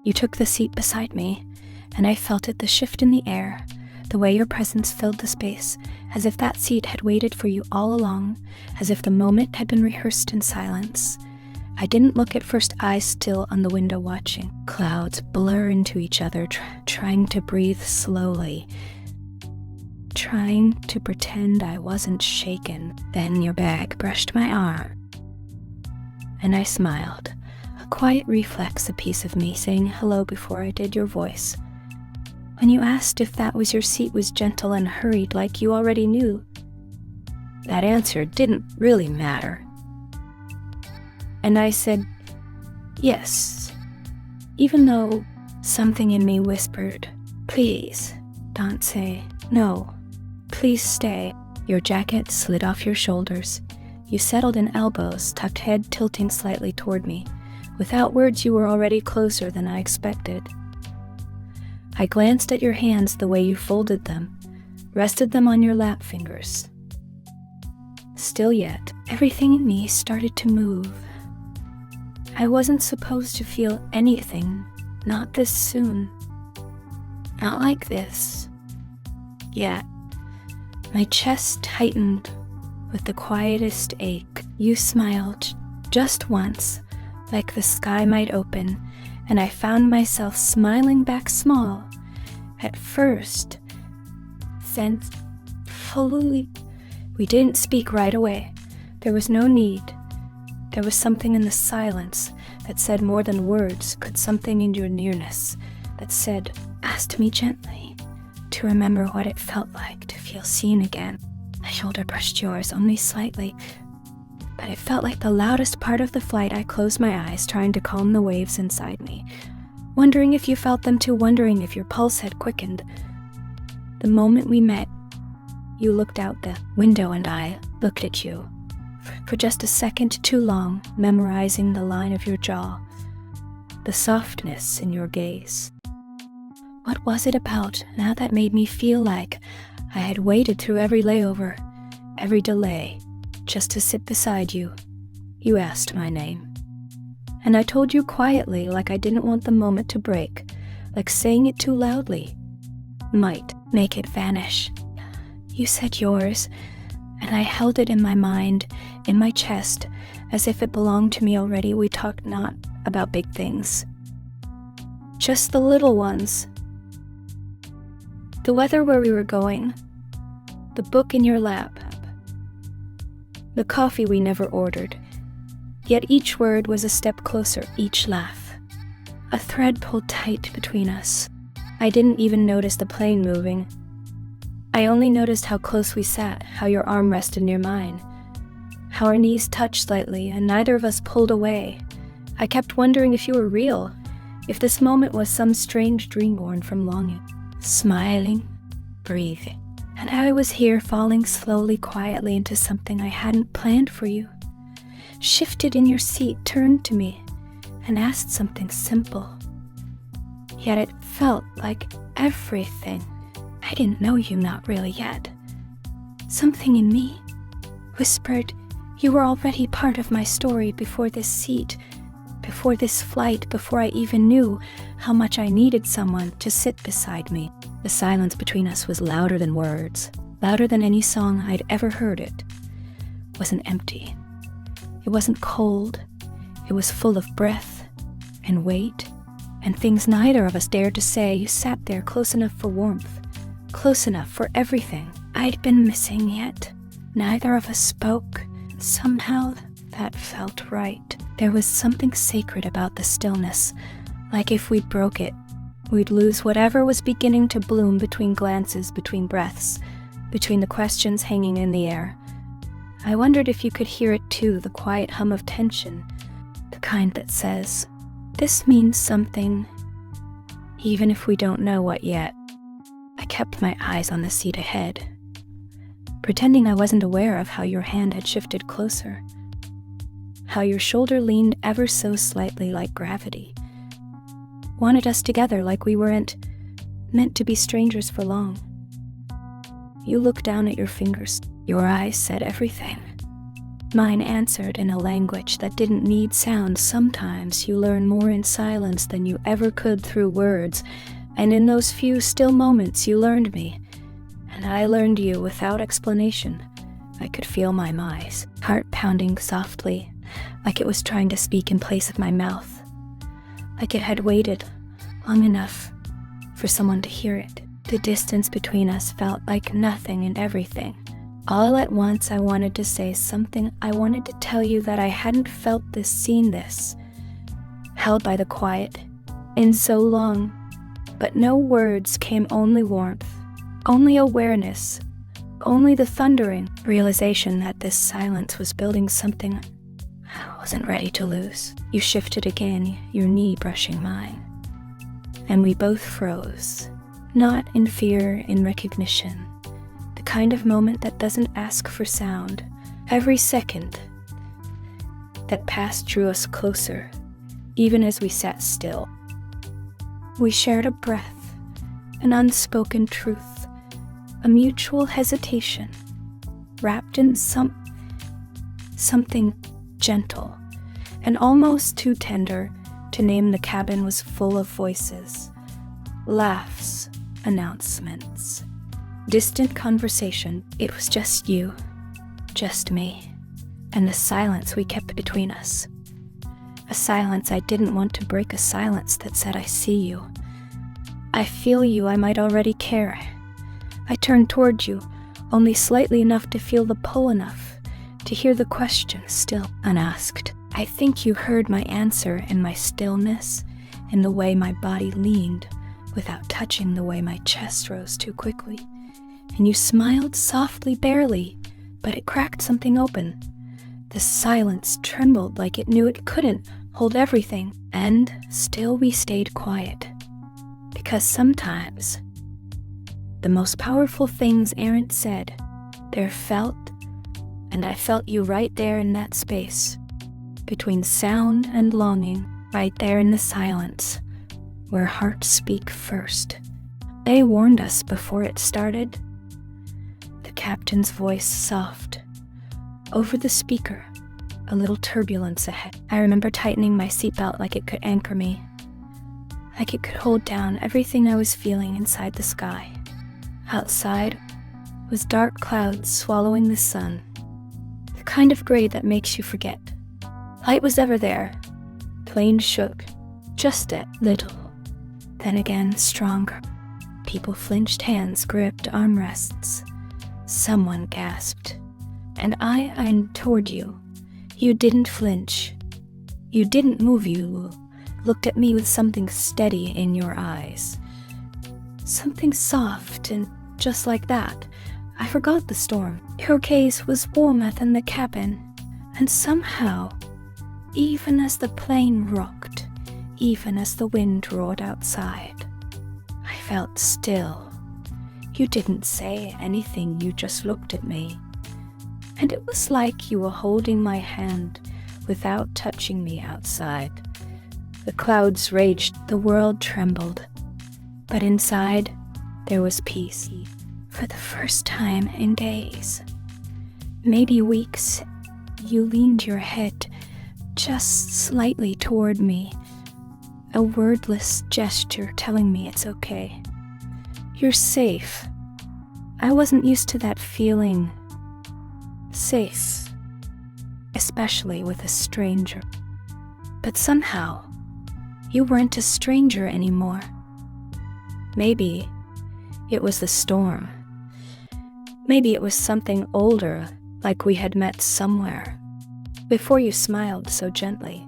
You took the seat beside me, and I felt it, the shift in the air, the way your presence filled the space, as if that seat had waited for you all along, as if the moment had been rehearsed in silence. I didn't look at first, eyes still on the window watching. Clouds blur into each other, trying to breathe slowly, trying to pretend I wasn't shaken. Then your bag brushed my arm, and I smiled. A quiet reflex, a piece of me saying hello before I did your voice. When you asked if that was your seat, was gentle and hurried, like you already knew. That answer didn't really matter. And I said, yes, even though something in me whispered, please, don't say no. Please stay. Your jacket slid off your shoulders. You settled in elbows, tucked head tilting slightly toward me. Without words, you were already closer than I expected. I glanced at your hands, the way you folded them, rested them on your lap fingers. Still yet, everything in me started to move. I wasn't supposed to feel anything, not this soon. Not like this. Yet, my chest tightened with the quietest ache. You smiled just once, like the sky might open, and I found myself smiling back small. At first, then fully. We didn't speak right away. There was no need. There was something in the silence that said more than words could, something in your nearness that said, asked me gently to remember what it felt like to feel seen again. My shoulder brushed yours only slightly, but it felt like the loudest part of the flight. I closed my eyes, trying to calm the waves inside me, wondering if you felt them too, wondering if your pulse had quickened. The moment we met, you looked out the window and I looked at you. For just a second too long, memorizing the line of your jaw, the softness in your gaze. What was it about now that made me feel like I had waited through every layover, every delay, just to sit beside you? You asked my name, and I told you quietly, like I didn't want the moment to break, like saying it too loudly might make it vanish. You said yours, and I held it in my mind, in my chest, as if it belonged to me already. We talked not about big things, just the little ones. The weather, where we were going, the book in your lap, the coffee we never ordered. Yet each word was a step closer, each laugh. A thread pulled tight between us. I didn't even notice the plane moving. I only noticed how close we sat, how your arm rested near mine, how our knees touched slightly, and neither of us pulled away. I kept wondering if you were real, if this moment was some strange dream born from longing. Smiling, breathing, and I was here, falling slowly, quietly into something I hadn't planned for you. Shifted in your seat, turned to me, and asked something simple. Yet it felt like everything. I didn't know you, not really yet. Something in me whispered, you were already part of my story before this seat, before this flight, before I even knew how much I needed someone to sit beside me. The silence between us was louder than words, louder than any song I'd ever heard. It wasn't empty. It wasn't cold. It was full of breath and weight and things neither of us dared to say. You sat there, close enough for warmth, close enough for everything I'd been missing, yet neither of us spoke. Somehow that felt right. There was something sacred about the stillness, like if we broke it, we'd lose whatever was beginning to bloom between glances, between breaths, between the questions hanging in the air. I wondered if you could hear it too, the quiet hum of tension, the kind that says, this means something, even if we don't know what yet. I kept my eyes on the seat ahead, pretending I wasn't aware of how your hand had shifted closer, how your shoulder leaned ever so slightly like gravity, wanted us together like we weren't meant to be strangers for long. You looked down at your fingers. Your eyes said everything. Mine answered in a language that didn't need sound. Sometimes you learn more in silence than you ever could through words, and in those few still moments you learned me, and I learned you without explanation. I could feel my heart pounding softly, like it was trying to speak in place of my mouth, like it had waited long enough for someone to hear it. The distance between us felt like nothing and everything. All at once I wanted to say something. I wanted to tell you that I hadn't felt this, seen this, held by the quiet in so long. But no words came, only warmth, only awareness, only the thundering realization that this silence was building something I wasn't ready to lose. You shifted again, your knee brushing mine, and we both froze, not in fear, in recognition. The kind of moment that doesn't ask for sound. Every second that passed drew us closer, even as we sat still. We shared a breath, an unspoken truth, a mutual hesitation, wrapped in something gentle and almost too tender to name. The cabin was full of voices, laughs, announcements, distant conversation. It was just you, just me, and the silence we kept between us. A silence I didn't want to break, a silence that said, I see you, I feel you, I might already care. I turned toward you, only slightly enough to feel the pull, enough to hear the question still unasked. I think you heard my answer in my stillness, in the way my body leaned without touching, the way my chest rose too quickly. And you smiled softly, barely, but it cracked something open. The silence trembled like it knew it couldn't hold everything, and still we stayed quiet. Because sometimes the most powerful things aren't said, they're felt, and I felt you right there in that space, between sound and longing, right there in the silence, where hearts speak first. They warned us before it started. The captain's voice soft, over the speaker, a little turbulence ahead. I remember tightening my seatbelt like it could anchor me, like it could hold down everything I was feeling inside the sky. Outside was dark clouds swallowing the sun, the kind of gray that makes you forget. Light was ever there. Planes shook, just a little, then again stronger. People flinched, hands gripped armrests. Someone gasped, and I leaned toward you. You didn't flinch. You didn't move. You looked at me with something steady in your eyes. Something soft, and just like that, I forgot the storm. Your gaze was warmer than the cabin, and somehow, even as the plane rocked, even as the wind roared outside, I felt still. You didn't say anything, you just looked at me. And it was like you were holding my hand without touching me outside. The clouds raged, the world trembled. But inside, there was peace. For the first time in days, maybe weeks, you leaned your head just slightly toward me. A wordless gesture telling me it's okay. You're safe. I wasn't used to that feeling. Safe. Especially with a stranger. But somehow, you weren't a stranger anymore. Maybe it was the storm. Maybe it was something older, like we had met somewhere. Before you smiled so gently,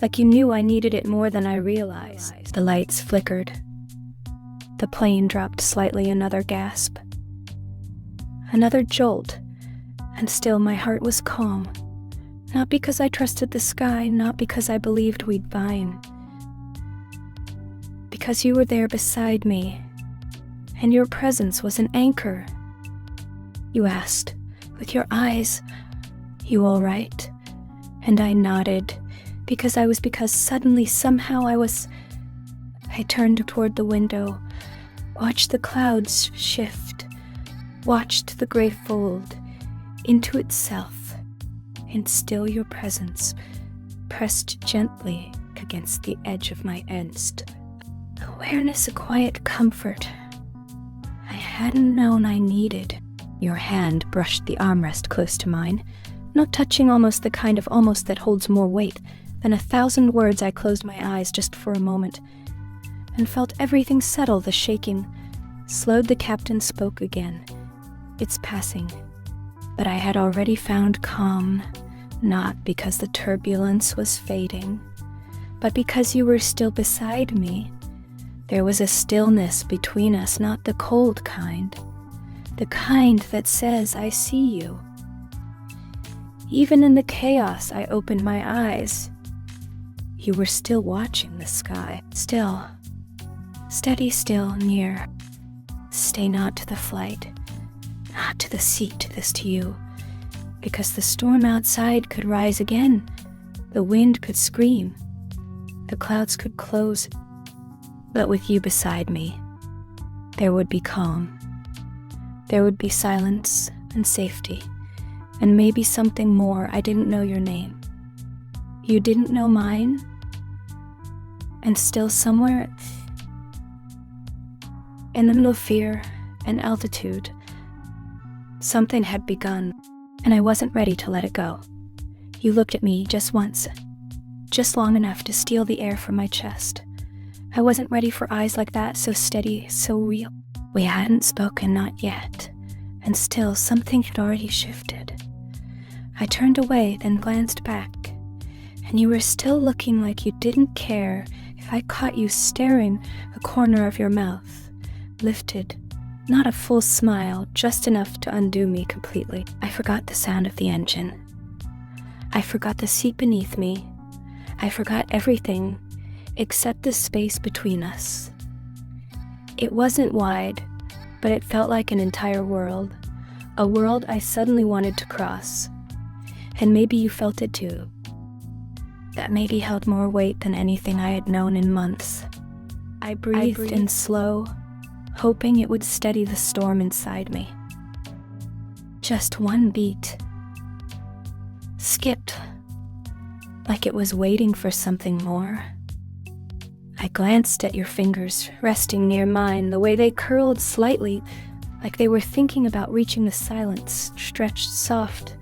like you knew I needed it more than I realized. The lights flickered. The plane dropped slightly, another gasp. Another jolt, and still my heart was calm. Not because I trusted the sky, not because I believed we'd find. Because you were there beside me, and your presence was an anchor. You asked, with your eyes, "You all right?" And I nodded, because suddenly, somehow I turned toward the window, watched the clouds shift, watched the gray fold into itself, and still your presence pressed gently against the edge of my nest. Awareness, a quiet comfort I hadn't known I needed. Your hand brushed the armrest close to mine, not touching, almost the kind of almost that holds more weight than 1,000 words. I closed my eyes just for a moment and felt everything settle. The shaking slowed. The captain spoke again. It's passing. But I had already found calm, not because the turbulence was fading, but because you were still beside me. There was a stillness between us, not the cold kind, the kind that says, I see you. Even in the chaos, I opened my eyes. You were still watching the sky, still, steady, still, near. Stay not to the flight, not to the seat, this to you, because the storm outside could rise again, the wind could scream, the clouds could close, but with you beside me, there would be calm. There would be silence and safety, and maybe something more. I didn't know your name. You didn't know mine. And still somewhere in the middle of fear and altitude, something had begun, and I wasn't ready to let it go. You looked at me just once, just long enough to steal the air from my chest. I wasn't ready for eyes like that, so steady, so real. We hadn't spoken, not yet, and still something had already shifted. I turned away, then glanced back, and you were still looking like you didn't care if I caught you staring a corner of your mouth, lifted, not a full smile, just enough to undo me completely. I forgot the sound of the engine. I forgot the seat beneath me. I forgot everything except the space between us. It wasn't wide, but it felt like an entire world, a world I suddenly wanted to cross. And maybe you felt it too. That maybe held more weight than anything I had known in months. I breathed in slow, hoping it would steady the storm inside me. Just one beat. Skipped, like it was waiting for something more. I glanced at your fingers resting near mine, the way they curled slightly, like they were thinking about reaching the silence, stretched soft.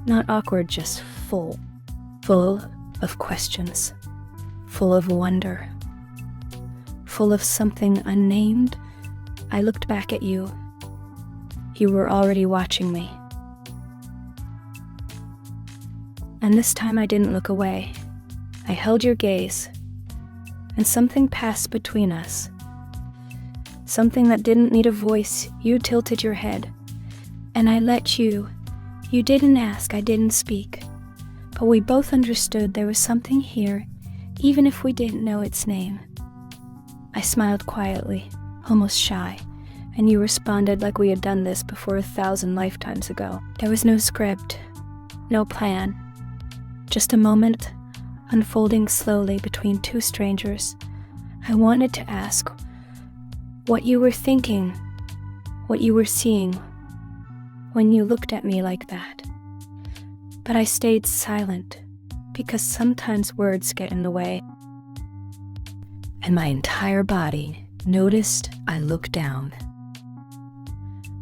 Not awkward, just full of questions, full of wonder, full of something unnamed. I looked back at you. You were already watching me. And this time I didn't look away. I held your gaze, and something passed between us. Something that didn't need a voice. You tilted your head, and I let you. You didn't ask, I didn't speak. But we both understood there was something here, even if we didn't know its name. I smiled quietly, almost shy, and you responded like we had done this before 1,000 lifetimes ago. There was no script, no plan, just a moment unfolding slowly between two strangers. I wanted to ask what you were thinking, what you were seeing when you looked at me like that. But I stayed silent because sometimes words get in the way. And my entire body noticed I looked down.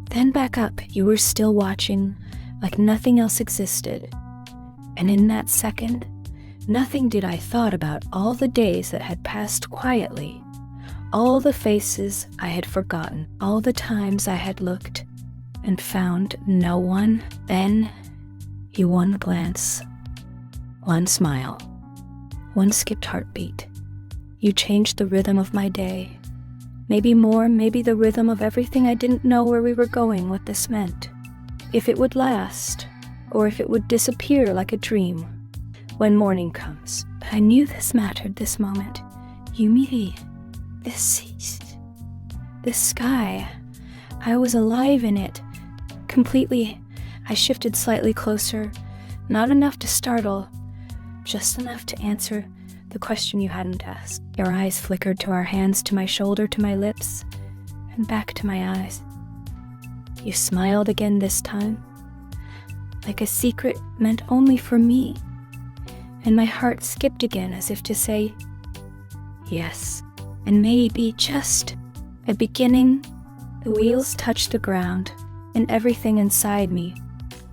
Then back up. You were still watching like nothing else existed. And in that second, nothing did I thought about all the days that had passed quietly, all the faces I had forgotten, all the times I had looked and found no one. Then you, one glance, one smile, one skipped heartbeat. You changed the rhythm of my day. Maybe more, maybe the rhythm of everything. I didn't know where we were going, what this meant, if it would last, or if it would disappear like a dream when morning comes. But I knew this mattered, this moment. You, me, this sky. I was alive in it, completely. I shifted slightly closer, not enough to startle, just enough to answer the question you hadn't asked. Your eyes flickered to our hands, to my shoulder, to my lips, and back to my eyes. You smiled again this time. like a secret meant only for me. And my heart skipped again as if to say, yes, and maybe just a beginning. The wheels touched the ground, and everything inside me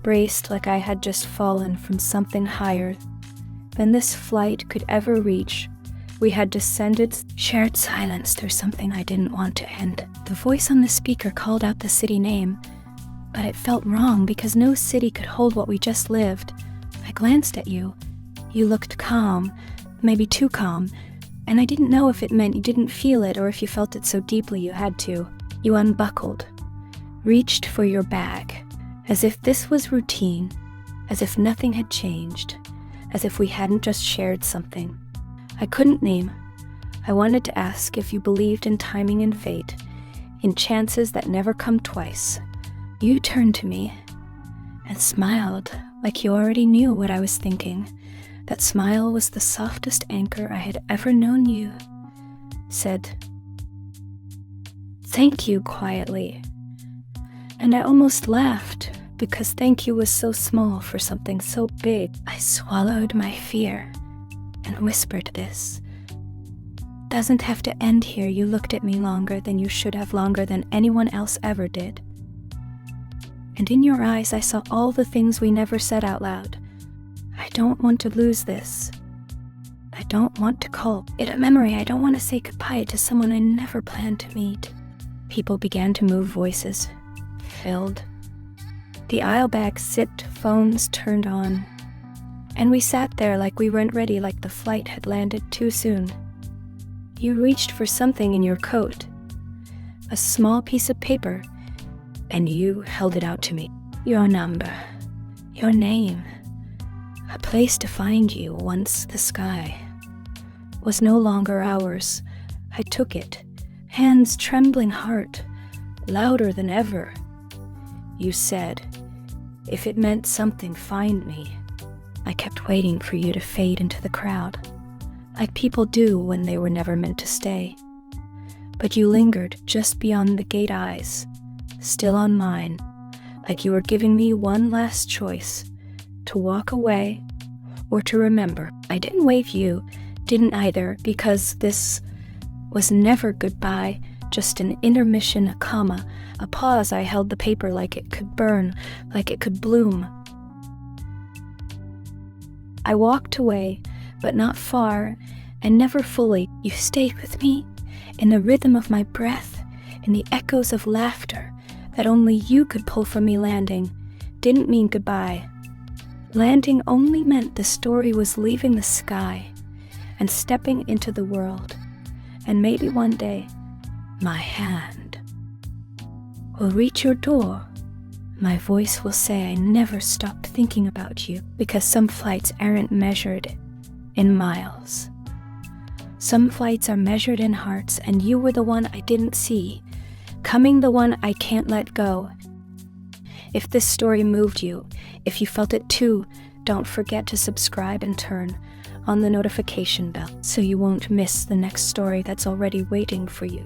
braced like I had just fallen from something higher than this flight could ever reach. We had descended shared silence through something I didn't want to end. The voice on the speaker called out the city name, but it felt wrong because no city could hold what we just lived. I glanced at you. You looked calm, maybe too calm, and I didn't know if it meant you didn't feel it or if you felt it so deeply you had to. You unbuckled, reached for your bag, as if this was routine, as if nothing had changed, as if we hadn't just shared something. I couldn't name. I wanted to ask if you believed in timing and fate, in chances that never come twice. You turned to me and smiled like you already knew what I was thinking. That smile was the softest anchor I had ever known you. Said, "Thank you," quietly. And I almost laughed because thank you was so small for something so big. I swallowed my fear and whispered this. Doesn't have to end here. You looked at me longer than you should have, longer than anyone else ever did. And in your eyes I saw all the things we never said out loud. I don't want to lose this. I don't want to call it a memory. I don't want to say goodbye to someone I never planned to meet. People began to move, voices filled. The aisle back sipped, phones turned on. And we sat there like we weren't ready, like the flight had landed too soon. You reached for something in your coat, a small piece of paper, and you held it out to me. Your number, your name, a place to find you once the sky was no longer ours. I took it, hands trembling, heart louder than ever. You said, if it meant something, find me. I kept waiting for you to fade into the crowd, like people do when they were never meant to stay. But you lingered just beyond the gate eyes, still on mine, like you were giving me one last choice, to walk away or to remember. I didn't wave you, didn't either, because this was never goodbye, just an intermission, a comma, a pause. I held the paper like it could burn, like it could bloom. I walked away, but not far, and never fully. You stayed with me, in the rhythm of my breath, in the echoes of laughter that only you could pull from me. Landing didn't mean goodbye. Landing only meant the story was leaving the sky and stepping into the world. And maybe one day, my hand will reach your door. My voice will say I never stopped thinking about you, because some flights aren't measured in miles. Some flights are measured in hearts, and you were the one I didn't see, coming, the one I can't let go. If this story moved you, if you felt it too, don't forget to subscribe and turn on the notification bell so you won't miss the next story that's already waiting for you.